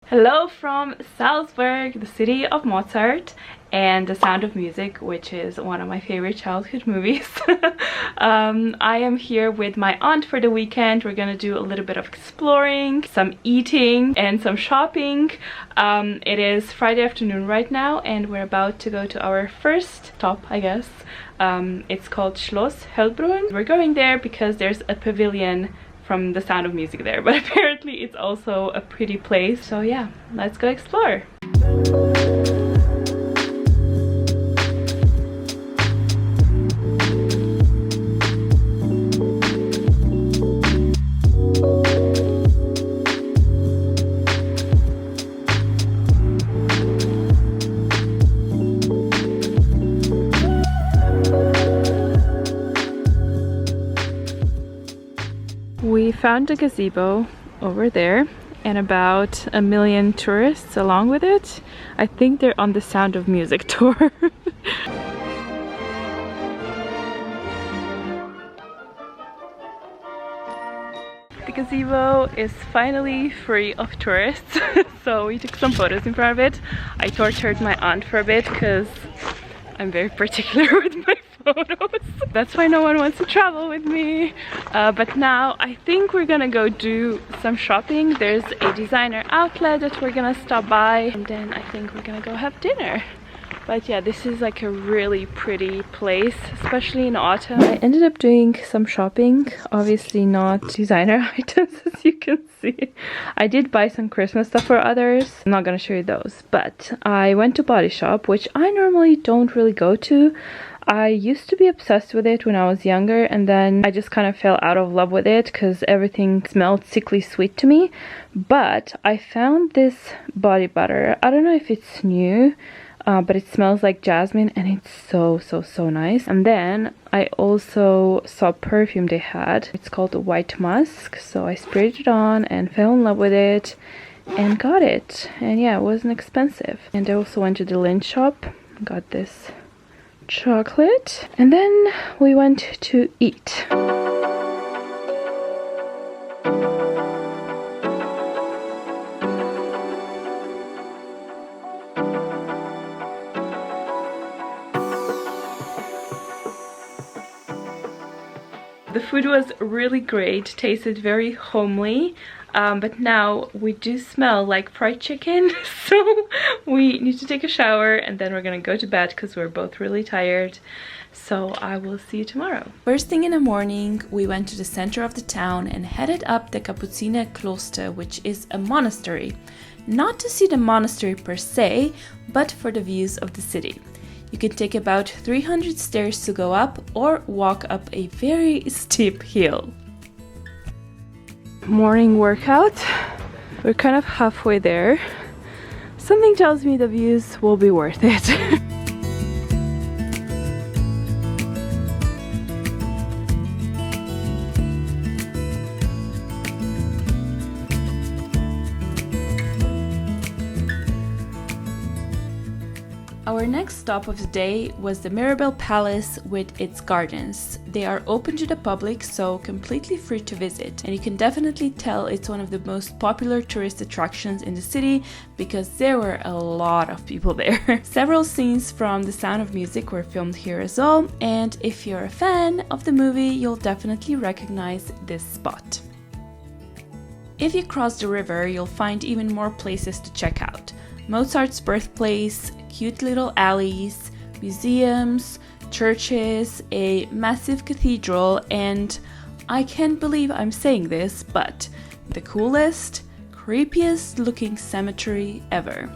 Hello from Salzburg, the city of Mozart and The Sound of Music, which is one of my favorite childhood movies. I am here with my aunt for the weekend. We're gonna do a little bit of exploring, some eating and some shopping. It is Friday afternoon right now and we're about to go to our first stop, I guess. It's called Schloss Hellbrunn. We're going there because there's a pavilion from The Sound of Music there, but apparently it's also a pretty place. So yeah, let's go explore. We found a gazebo over there and about 1 million tourists along with it. I think they're on the Sound of Music tour. The gazebo is finally free of tourists, so we took some photos in front of it. I tortured my aunt for a bit because I'm very particular with my photos. That's why no one wants to travel with me. But now I think we're gonna go do some shopping. There's a designer outlet that we're gonna stop by, and then I think we're gonna go have dinner. But yeah, this is like a really pretty place, especially in autumn. I ended up doing some shopping, obviously not designer items as you can see. I did buy some Christmas stuff for others. I'm not gonna show you those, but I went to Body Shop, which I normally don't really go to. I used to be obsessed with it when I was younger, and then I just kind of fell out of love with it because everything smelled sickly sweet to me. But I found this body butter. I don't know if it's new, but it smells like jasmine and it's so nice. And then I also saw perfume they had. It's called the White Musk, so I sprayed it on and fell in love with it and got it. And yeah, it wasn't expensive. And I also went to the Lindt shop, got this chocolate, and then we went to eat. The food was really great, tasted very homely, but now we do smell like fried chicken, so we need to take a shower and then we're gonna go to bed because we're both really tired. So I will see you tomorrow. First thing in the morning, we went to the center of the town and headed up the Kapuziner Kloster, which is a monastery. Not to see the monastery per se, but for the views of the city. You can take about 300 stairs to go up or walk up a very steep hill. Morning workout. We're kind of halfway there. Something tells me the views will be worth it. Our next stop of the day was the Mirabell Palace with its gardens. They are open to the public, so completely free to visit, and you can definitely tell it's one of the most popular tourist attractions in the city because there were a lot of people there. Several scenes from The Sound of Music were filmed here as well, and if you're a fan of the movie, you'll definitely recognize this spot. If you cross the river, you'll find even more places to check out. Mozart's birthplace, cute little alleys, museums, churches, a massive cathedral, and I can't believe I'm saying this, but the coolest, creepiest looking cemetery ever.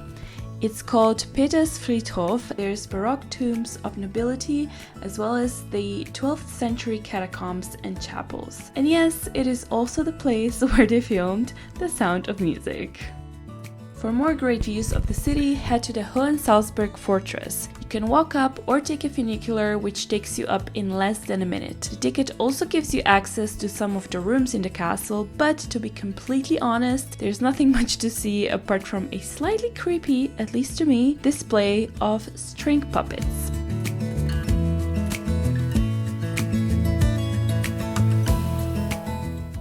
It's called Peters Friedhof. There's Baroque tombs of nobility as well as the 12th century catacombs and chapels. And yes, it is also the place where they filmed The Sound of Music. For more great views of the city, head to the Salzburg Fortress. You can walk up or take a funicular, which takes you up in less than a minute. The ticket also gives you access to some of the rooms in the castle, but to be completely honest, there's nothing much to see apart from a slightly creepy, at least to me, display of string puppets.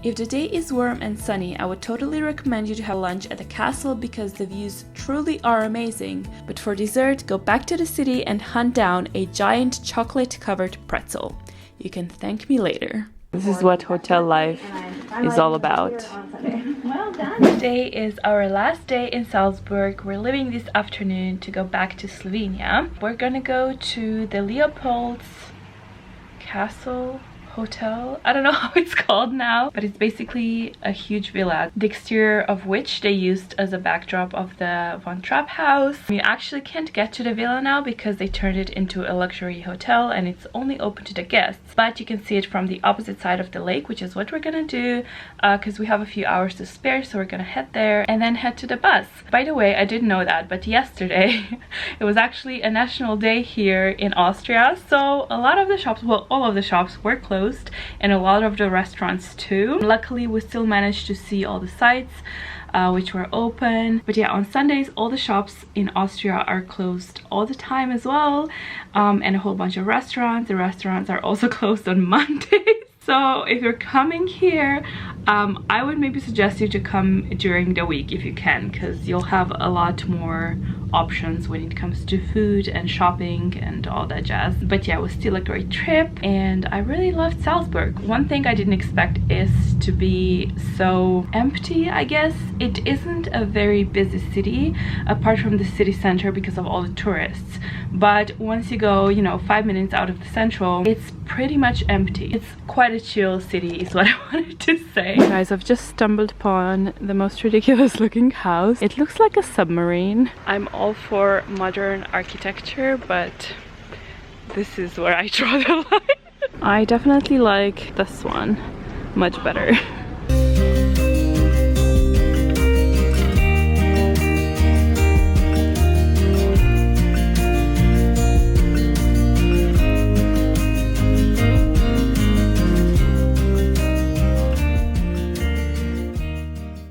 If the day is warm and sunny, I would totally recommend you to have lunch at the castle because the views truly are amazing. But for dessert, go back to the city and hunt down a giant chocolate-covered pretzel. You can thank me later. This is what hotel life is all about. Well done. Today is our last day in Salzburg. We're leaving this afternoon to go back to Slovenia. We're gonna go to the Leopold's Castle Hotel. I don't know how it's called now, but it's basically a huge villa, the exterior of which they used as a backdrop of the Von Trapp house. You actually can't get to the villa now because they turned it into a luxury hotel and it's only open to the guests, but you can see it from the opposite side of the lake, which is what we're gonna do because we have a few hours to spare, so we're gonna head there and then head to the bus. By the way, I didn't know that, but yesterday it was actually a national day here in Austria, so a lot of the shops, well, all of the shops were closed and a lot of the restaurants too. Luckily we still managed to see all the sites which were open, but yeah, on Sundays all the shops in Austria are closed all the time as well, and a whole bunch of restaurants. The restaurants are also closed on Mondays. So if you're coming here, I would maybe suggest you to come during the week if you can, because you'll have a lot more options when it comes to food and shopping and all that jazz. But yeah, it was still a great trip and I really loved Salzburg. One thing I didn't expect is to be so empty, I guess. It isn't a very busy city apart from the city center because of all the tourists. But once you go, you know, 5 minutes out of the central, it's pretty much empty. It's quite a chill city is what I wanted to say. Guys, I've just stumbled upon the most ridiculous looking house. It looks like a submarine. I'm all for modern architecture, but this is where I draw the line. I definitely like this one much better.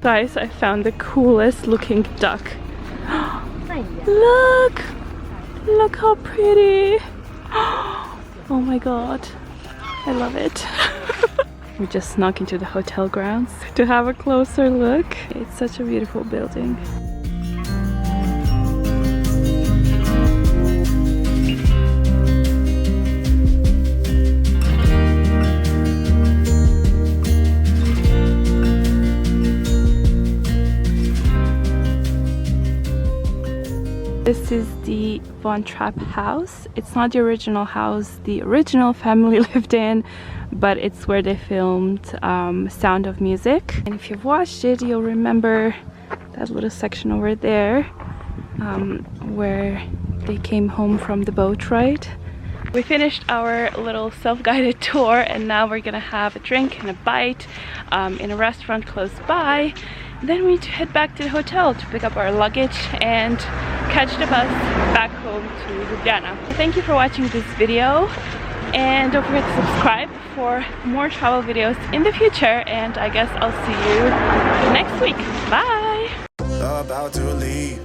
Guys, I found the coolest looking duck. Look! Look how pretty! Oh my god, I love it. We just snuck into the hotel grounds to have a closer look. It's such a beautiful building. This is the Von Trapp house. It's not the original house the original family lived in, but it's where they filmed Sound of Music. And if you've watched it, you'll remember that little section over there where they came home from the boat ride. We finished our little self-guided tour and now we're gonna have a drink and a bite in a restaurant close by. Then we need to head back to the hotel to pick up our luggage and catch the bus back home to Ljubljana. Thank you for watching this video and don't forget to subscribe for more travel videos in the future, and I guess I'll see you next week. Bye! About to leave,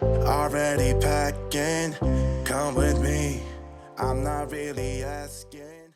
already packing, come with me, I'm not really asking.